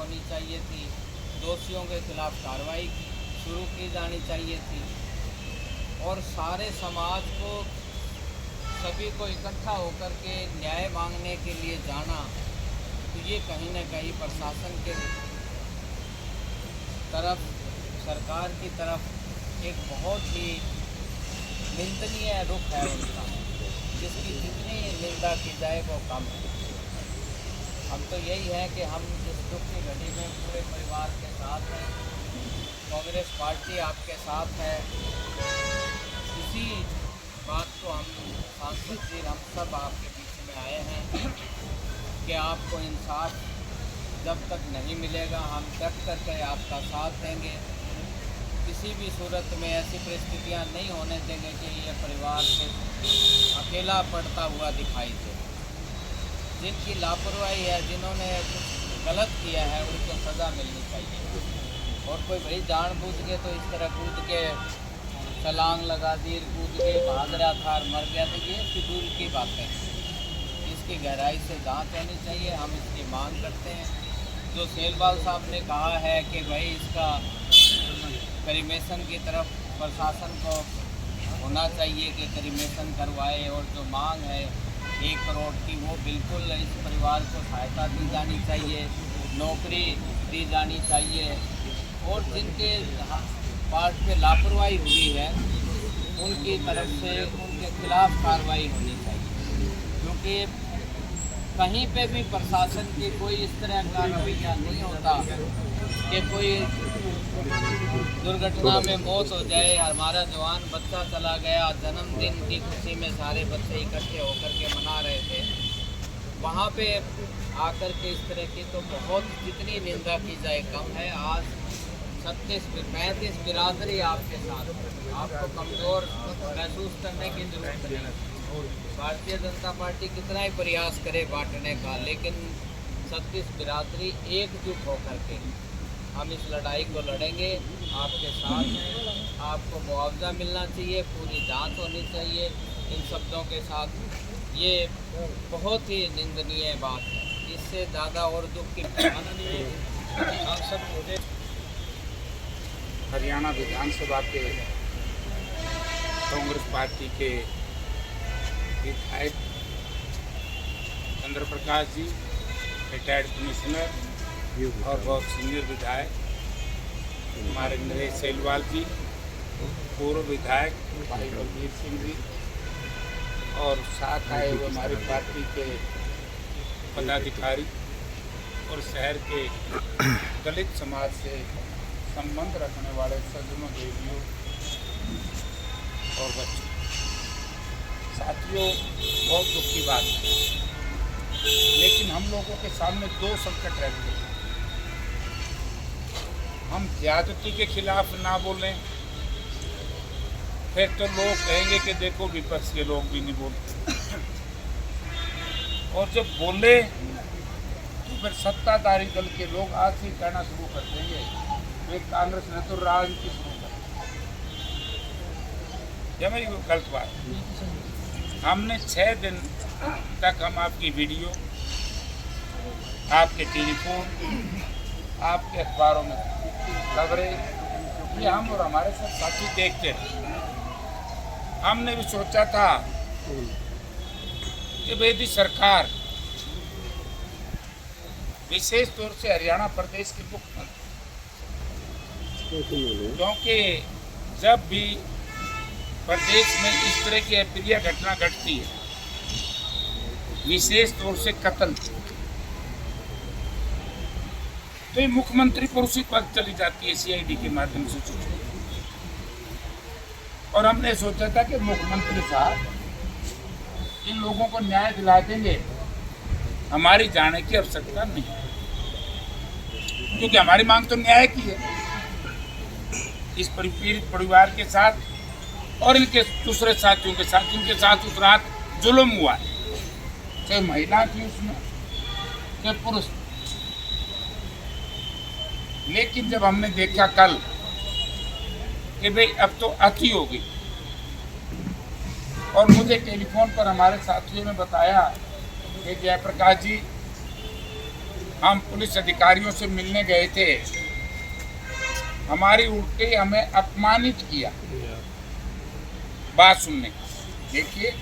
होनी चाहिए थी, दोषियों के खिलाफ कार्रवाई शुरू की जानी चाहिए थी और सारे समाज को, सभी को इकट्ठा होकर के न्याय मांगने के लिए जाना, तो ये कहीं न कहीं प्रशासन के तरफ, सरकार की तरफ एक बहुत ही निंदनीय रुख है उनका, जिसकी जितनी निंदा की जाए वो कम है। हम तो यही है कि हम इस दुख की घड़ी में पूरे परिवार के साथ हैं, कांग्रेस पार्टी आपके साथ है। इसी बात को हम सांसद जी, हम सब आपके बीच में आए हैं कि आपको इंसाफ जब तक नहीं मिलेगा हम डट करके आपका साथ देंगे। किसी भी सूरत में ऐसी परिस्थितियां नहीं होने देंगे कि ये परिवार से अकेला पड़ता हुआ दिखाई दे। जिनकी लापरवाही है, जिन्होंने कुछ गलत किया है, उनको सज़ा मिलनी चाहिए। और कोई भाई जानबूझ के तो इस तरह कूद के छलांग लगा दी, कूद के भाग रहा था और मर गया, तो ये फिजूल की बातें हैं। इसकी गहराई से जांच होनी चाहिए, हम इसकी मांग करते हैं। जो सेलवाल साहब ने कहा है कि भाई इसका क्रीमेशन की तरफ प्रशासन को होना चाहिए कि क्रीमेशन करवाए, और जो मांग है 1 करोड़ की, वो बिल्कुल इस परिवार को सहायता दी जानी चाहिए, नौकरी दी जानी चाहिए। और जिनके पार्ट पे लापरवाही हुई है उनकी तरफ से उनके खिलाफ कार्रवाई होनी चाहिए, क्योंकि कहीं पे भी प्रशासन की कोई इस तरह का रवैया नहीं होता कि कोई दुर्घटना में मौत हो जाए, हमारा जवान बच्चा चला गया, जन्मदिन की खुशी में सारे बच्चे इकट्ठे होकर के मना रहे थे, वहाँ पे आकर के इस तरह की तो बहुत, जितनी निंदा की जाए कम है। आज 36-35 बिरादरी आपके साथ, आपको कमज़ोर महसूस करने की जरूरत नहीं। भारतीय जनता पार्टी कितना ही प्रयास करे बांटने का, लेकिन 36 बिरादरी एकजुट होकर के हम इस लड़ाई को लड़ेंगे, आपके साथ हैं। आपको मुआवजा मिलना चाहिए, पूरी जांच होनी चाहिए इन शब्दों के साथ। ये बहुत ही निंदनीय बात है, इससे ज़्यादा और दुख की हम सब मुझे हरियाणा विधानसभा के कांग्रेस पार्टी के विधायक चंद्र प्रकाश जी, रिटायर्ड कमिश्नर और बहुत सीनियर विधायक हमारे नरेश सेलवाल जी, पूर्व विधायक भाई बलबीर सिंह जी, और साथ आए हुए हमारी पार्टी के पदाधिकारी और शहर के दलित समाज से संबंध रखने वाले सज्जनों, देवियों और बच्चों, साथियों, बहुत दुख की बात है, लेकिन हम लोगों के सामने 2 संकट रहते हैं। हम ज्यादती के खिलाफ ना बोलें, फिर तो लोग कहेंगे कि देखो विपक्ष के लोग भी नहीं बोलते, और जब बोले तो फिर सत्ताधारी दल के लोग आज से कहना शुरू कर देंगे वे कांग्रेस ने तो राजनीति शुरू कर दी। ये मेरी गलत बात। हमने 6 दिन तक हम आपकी वीडियो, आपके टेलीफोन, आपके अखबारों में खबरें, ये हम और हमारे साथ साथी देखते रहे। हमने भी सोचा था कि यदि सरकार, विशेष तौर से हरियाणा प्रदेश के मुख्यमंत्री, क्योंकि जब भी प्रदेश में इस तरह की अप्रिय घटना घटती है, विशेष तौर से कत्ल, तो ये मुख्यमंत्री पर उसी वक्त चली जाती है CID के माध्यम से सूचना। और हमने सोचा था कि मुख्यमंत्री साहब इन लोगों को न्याय दिला देंगे, हमारी जाने की आवश्यकता नहीं, क्योंकि हमारी मांग तो न्याय की है। इस पीड़ित परिवार के साथ और इनके दूसरे साथियों के साथ, जिनके साथ उस रात जुल्म हुआ है, चाहे महिला थी उसमें, चाहे पुरुष। लेकिन जब हमने देखा कल कि भाई अब तो अति हो गई, और मुझे टेलीफोन पर हमारे साथियों ने बताया कि जयप्रकाश जी हम पुलिस अधिकारियों से मिलने गए थे, हमारी उल्टे हमें अपमानित किया बात सुनने। देखिए,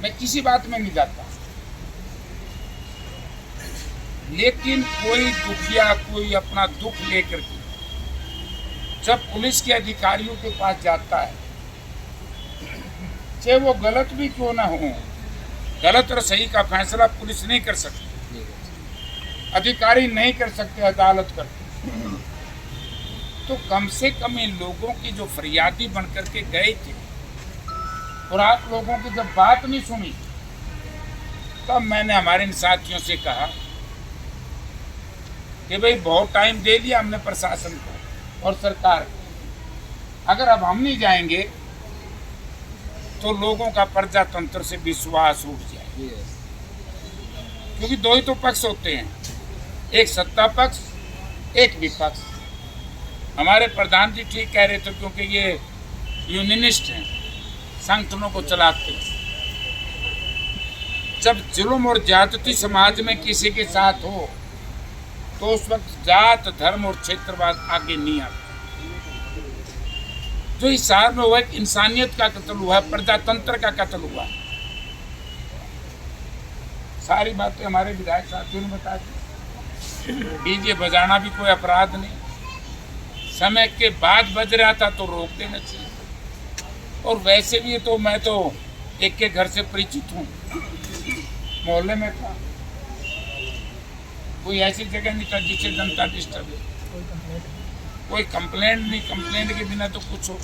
मैं किसी बात में नहीं जाता, लेकिन कोई दुखिया, कोई अपना दुख लेकर के जब पुलिस के अधिकारियों के पास जाता है, चाहे वो गलत भी क्यों ना हो, गलत और सही का फैसला पुलिस नहीं कर सकती, अधिकारी नहीं कर सकते, अदालत करती। तो कम से कम इन लोगों की जो फरियादी बन करके गए थे और आप लोगों की जब बात नहीं सुनी, तब मैंने हमारे इन साथियों से कहा कि भाई बहुत टाइम दे दिया हमने प्रशासन को और सरकार को, अगर अब हम नहीं जाएंगे तो लोगों का प्रजातंत्र से विश्वास उठ जाए। क्योंकि दो ही तो पक्ष होते हैं, एक सत्ता पक्ष, एक विपक्ष। हमारे प्रधान जी ठीक कह रहे थे, क्योंकि ये यूनियनिस्ट हैं, संगठनों को चलाते हैं। जब जुल्म और ज्यादती समाज में किसी के साथ हो तो उस वक्त जात, धर्म और क्षेत्रवाद आगे नहीं आता। जो इस शहर में हुआ, एक इंसानियत का कत्ल हुआ, प्रजातंत्र का कत्ल हुआ। सारी बातें हमारे विधायक साथियों ने बता दी। डीजे बजाना भी कोई अपराध नहीं, समय के बाद बज रहा था तो रोक देना चाहिए। और वैसे भी तो मैं तो एक के घर से परिचित हूँ, मोहल्ले में था, कोई ऐसी जगह नहीं था जिससे जनता डिस्टर्ब है, कोई कंप्लेंट नहीं, कंप्लेंट के बिना तो कुछ हो।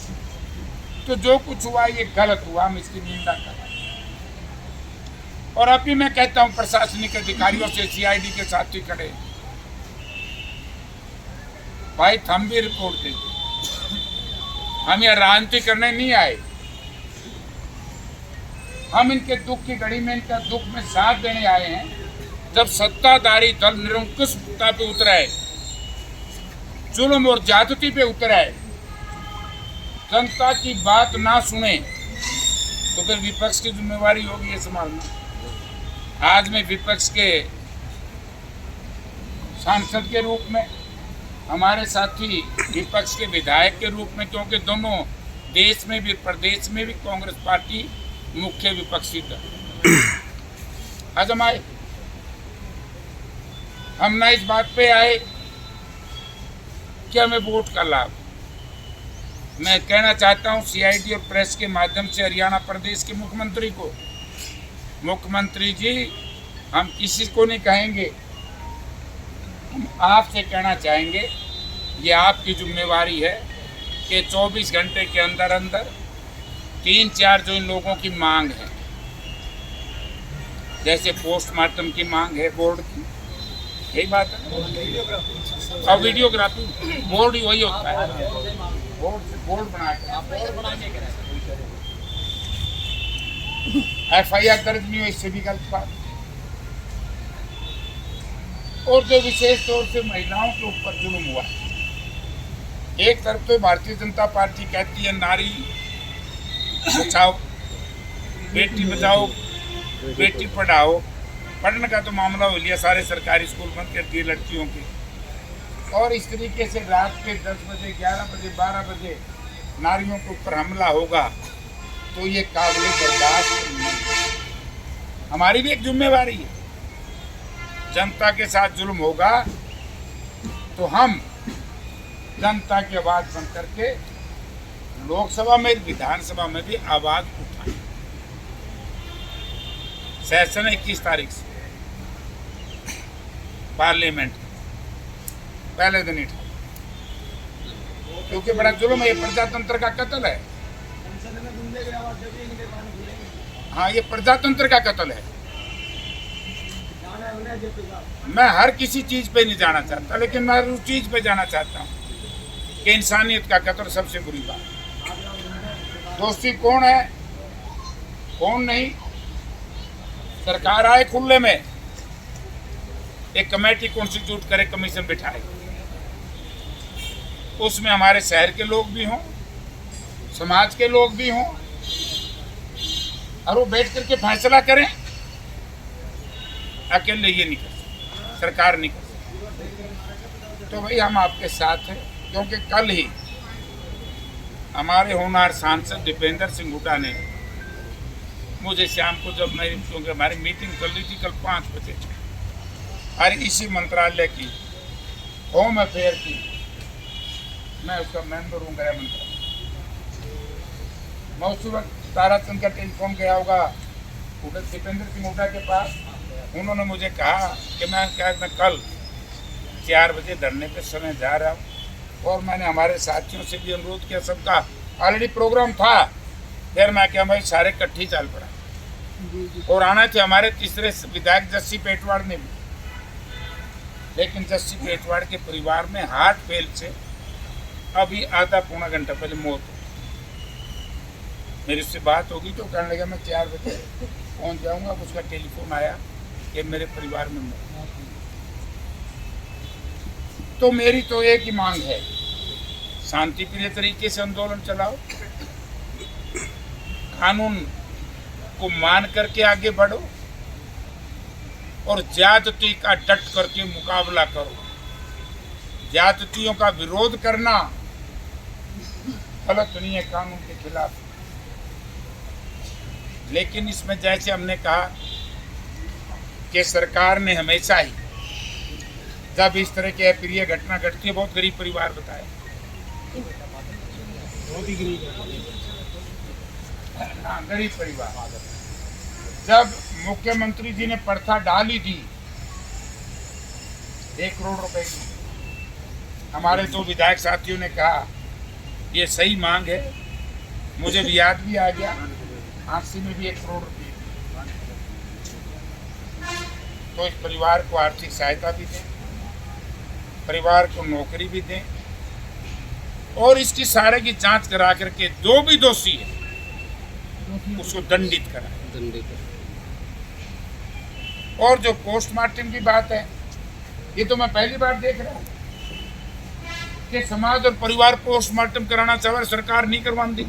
तो जो कुछ हुआ ये गलत हुआ, हम इसकी निंदा कर रहे हैं। और अभी मैं कहता हूँ प्रशासनिक अधिकारियों से, सीआईडी के साथी खड़े, भाई हम भी रिपोर्ट दे, हम यहाँ राजनीति करने नहीं आए, हम इनके दुख की घड़ी में, इनका दुख में साथ देने आए हैं। जब सत्ताधारी दल निरंकुशता पे उतरा है, जुल्म और ज्यादती पे उतरा है, जनता की बात ना सुने तो फिर विपक्ष की जिम्मेवारी होगी ये संभालना। आज मैं विपक्ष के सांसद के रूप में, हमारे साथी विपक्ष के विधायक के रूप में, क्योंकि दोनों देश में भी प्रदेश में भी कांग्रेस पार्टी मुख्य विपक्षी दल, आज हम आए। हम ना इस बात पे आए कि हमें वोट का लाभ। मैं कहना चाहता हूं सीआईडी और प्रेस के माध्यम से हरियाणा प्रदेश के मुख्यमंत्री को, मुख्यमंत्री जी, हम किसी को नहीं कहेंगे, हम आपसे कहना चाहेंगे, ये आपकी जिम्मेवारी है कि 24 घंटे के अंदर अंदर 3-4 जो इन लोगों की मांग है, जैसे पोस्टमार्टम की मांग है बोर्ड की, यही बात है, और वीडियोग्राफी बोर्ड ही वही होता है, बोर्ड बना के एफआईआर दर्ज नहीं हो, इससे भी गलत बात। और जो विशेष तौर से महिलाओं के ऊपर जुल्म हुआ, एक तरफ तो भारतीय जनता पार्टी कहती है नारी बचाओ, बेटी बचाओ, बेटी पढ़ाओ, पढ़ने का तो मामला हो लिया, सारे सरकारी स्कूल बंद कर दिए लड़कियों के, और इस तरीके से रात के 10 बजे, 11 बजे, 12 बजे नारियों के ऊपर हमला होगा तो ये काबिल बर्दाश्त नहीं। हमारी भी एक जिम्मेवारी है, जनता के साथ जुल्म होगा तो हम जनता की आवाज बन करके लोकसभा में, विधानसभा में भी आवाज उठाएं। सेशन 21 तारीख से पार्लियामेंट पहले दिन ही, क्योंकि बड़ा जुल्म है, ये प्रजातंत्र का कत्ल है। हाँ, ये प्रजातंत्र का कत्ल है। मैं हर किसी चीज पे नहीं जाना चाहता, लेकिन मैं उस चीज पे जाना चाहता हूँ कि इंसानियत का कत्ल सबसे बुरी बात। दोषी कौन है, कौन नहीं, सरकार आए खुले में, एक कमेटी कॉन्स्टिट्यूट करे, कमीशन बिठाए, उसमें हमारे शहर के लोग भी हों, समाज के लोग भी हों, और वो बैठ करके फैसला करें। अकेले ये नहीं कर सकते। सरकार नहीं कर सकती। तो भाई हम आपके साथ हैं, क्योंकि कल ही हमारे होनहार सांसद दीपेंद्र सिंह हुड्डा ने मुझे शाम को, जब मैं, क्योंकि हमारी मीटिंग चल रही थी कल 5 बजे, और इसी मंत्रालय की होम अफेयर की, मैं उसका मेंबर हूँ गृह मंत्रालय, मैं उस वक्त ताराचंद का टेलीफोन गया होगा दीपेंद्र सिंह हुड्डा के पास। उन्होंने मुझे कहा कि मैं कल 4 बजे धरने पे समय जा रहा हूँ, और मैंने हमारे साथियों से भी अनुरोध किया, सबका ऑलरेडी प्रोग्राम था, फिर मैं क्या भाई सारे इकट्ठी चाल पड़ा, और आना थे हमारे तीसरे विधायक जस्सी पेटवाड़ ने भी, लेकिन जस्सी पेटवाड़ के परिवार में हार्ट फेल से अभी आधा पौना घंटा पहले मौत हो। मेरी उससे बात होगी तो कहने लगा मैं 4 बजे पहुंच जाऊंगा। उसका टेलीफोन आया कि मेरे परिवार में मौत। तो मेरी तो एक ही मांग है, शांति प्रिय तरीके से आंदोलन चलाओ, कानून को मान करके आगे बढ़ो, और ज्यादती का डट करके मुकाबला करो। ज्यादतियों का विरोध करना गलत नहीं है, कानून के खिलाफ, लेकिन इसमें जैसे हमने कहा कि सरकार ने हमेशा ही जब इस तरह की अप्रिय घटना घटती है, बहुत गरीब परिवार बताए, बहुत ही गरीब परिवार, जब मुख्यमंत्री जी ने प्रथा डाली थी 1 करोड़ रुपए की, हमारे 2 विधायक साथियों ने कहा ये सही मांग है, मुझे भी याद भी आ गया, आरसी में भी 1 करोड़ रुपए, तो इस परिवार को आर्थिक सहायता भी दें, परिवार को नौकरी भी दें, और इसकी सारे की जांच करा करके जो भी दोषी है उसको दंडित कराएं। और जो पोस्टमार्टम की बात है, ये तो मैं पहली बार देख रहा हूँ कि समाज और परिवार पोस्टमार्टम कराना चाहे और सरकार नहीं करवाने दी।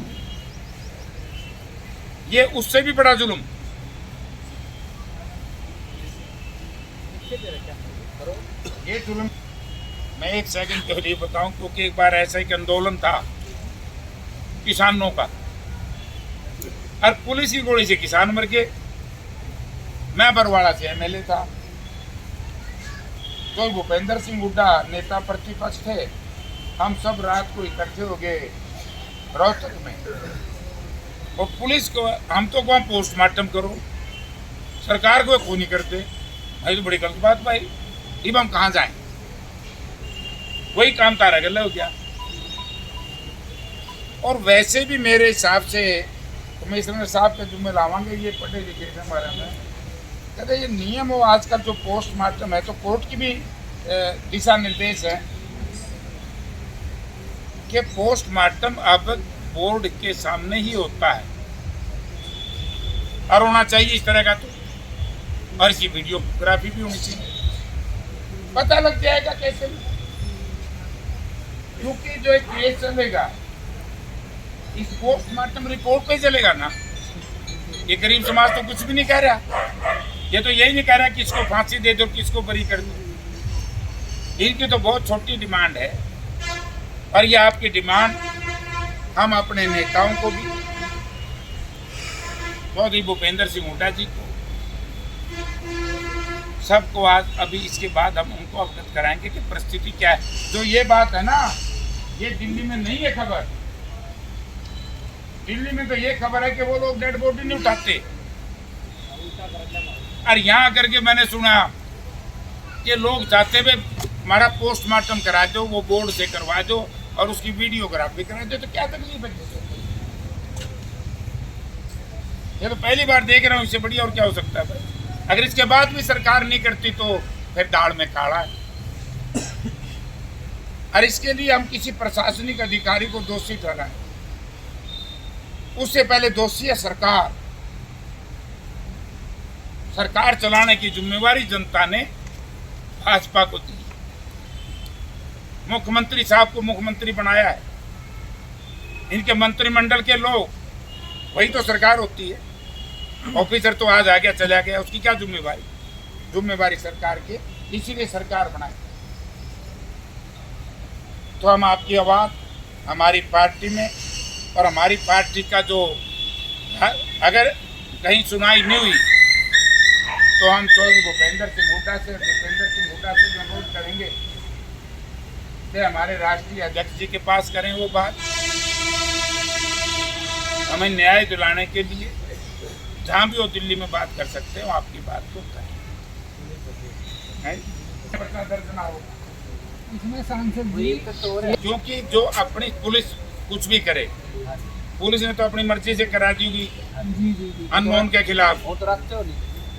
ये उससे भी बड़ा जुल्म। ये जुल्म मैं 1 सेकंड के लिए बताऊं, क्योंकि एक बार ऐसा एक आंदोलन था किसानों का, और पुलिस की गोली से किसान मर गए। मैं बरवाड़ा से एमएलए था, तो भूपेंद्र सिंह हुड्डा नेता प्रतिपक्ष थे, हम सब रात को इकट्ठे हो गए रोहतक में, और पुलिस को हम तो वहाँ पोस्टमार्टम करो, सरकार को क्यों नहीं करते? भाई तो बड़ी गलत बात भाई, अब हम कहाँ जाएं? वही काम तारा गल्ला हो गया। और वैसे भी मेरे हिसाब से कमिश्नर साहब के जुम्मे लावांगे, ये पढ़े लिखे थे हमारे में, कहते ये नियम हो आजकल जो पोस्टमार्टम है, तो कोर्ट की भी दिशा निर्देश है कि पोस्टमार्टम अब बोर्ड के सामने ही होता है, और होना चाहिए इस तरह का, तो और इसकी वीडियोग्राफी भी होनी चाहिए, पता लग जाएगा कैसे, क्योंकि जो एक केस चलेगा इस पोस्टमार्टम रिपोर्ट पे चलेगा ना। ये गरीब समाज तो कुछ भी नहीं कह रहा, ये तो यही नहीं कह रहा कि इसको फांसी दे दो, किसको बरी कर दो। इनकी तो बहुत छोटी डिमांड है, और ये आपकी डिमांड हम अपने नेताओं को भी, चौधरी भूपेंद्र सिंह हुड्डा जी को, सबको आज अभी इसके बाद हम उनको अवगत कराएंगे कि परिस्थिति क्या है। जो ये बात है ना, ये दिल्ली में नहीं है खबर, दिल्ली में तो ये खबर है कि वो लोग डेड बॉडी नहीं उठाते, और यहाँ करके मैंने सुना कि लोग चाहते हुए हमारा पोस्टमार्टम करा दो, वो बोर्ड से करवा दो और उसकी वीडियोग्राफी करा दो, तो क्या तकलीफ है? ये तो पहली बार देख रहा हूँ, इससे बढ़िया और क्या हो सकता है भाई? अगर इसके बाद भी सरकार नहीं करती तो फिर दाढ़ में काढ़ा है। और इसके लिए हम किसी प्रशासनिक अधिकारी को दोषी ठहराएं, उससे पहले दोषी है सरकार। सरकार चलाने की जिम्मेवारी जनता ने भाजपा को दी, मुख्यमंत्री साहब को मुख्यमंत्री बनाया है, इनके मंत्रिमंडल के लोग, वही तो सरकार होती है। ऑफिसर तो आज आ गया चला गया, उसकी क्या जिम्मेवारी? जिम्मेवारी सरकार के इसीलिए सरकार बनाई। तो हम आपकी आवाज़ हमारी पार्टी में और हमारी पार्टी का जो अगर कहीं सुनाई नहीं हुई तो हम चौधरी भूपेंद्र सिंह हुड्डा से दीपेंद्र सिंह हुड्डा से जो अनुरोध करेंगे कि हमारे राष्ट्रीय अध्यक्ष जी के पास करें वो बात, हमें न्याय दिलाने के लिए जहाँ भी वो दिल्ली में बात कर सकते हो आपकी बात को करें। दर्ज ना हो इसमें सांसद जी क्योंकि जो अपनी पुलिस कुछ भी करे, पुलिस ने तो अपनी मर्जी से करा दी होगी, जी जी जी अनमोल के खिलाफ, वो तो रखते हो नहीं।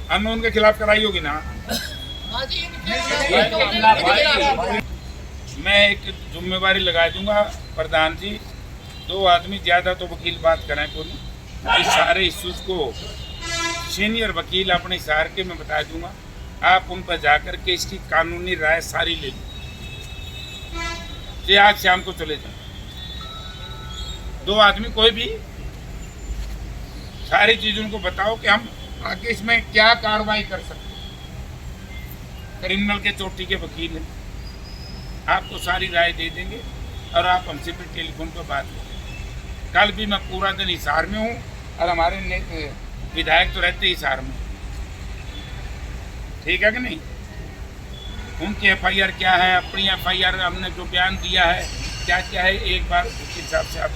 अनमोल के खिलाफ कराई होगी ना। मैं एक जिम्मेवारी लगा दूंगा प्रधान जी, 2 आदमी ज़्यादा तो वकील बात करें को नहीं, इस सारे इश्यूज को सीनियर वकील अपने शहर के मैं बता दूंगा, आप उन पर जाकर के इसकी कानूनी राय सारी ले लो, ये आज शाम को चले जाए। 2 आदमी कोई भी सारी चीज़ों को बताओ कि हम आगे इसमें क्या कार्रवाई कर सकते हैं। क्रिमिनल के चोटी के वकील हैं, आपको सारी राय दे देंगे और आप हमसे भी टेलीफोन पर बात करें। कल भी मैं पूरा दिन हिसार में हूँ और हमारे विधायक तो रहते हिसार में, ठीक है कि नहीं। उनकी FIR क्या है, अपनी FIR हमने जो बयान दिया है क्या क्या है, एक बार उस हिसाब से आप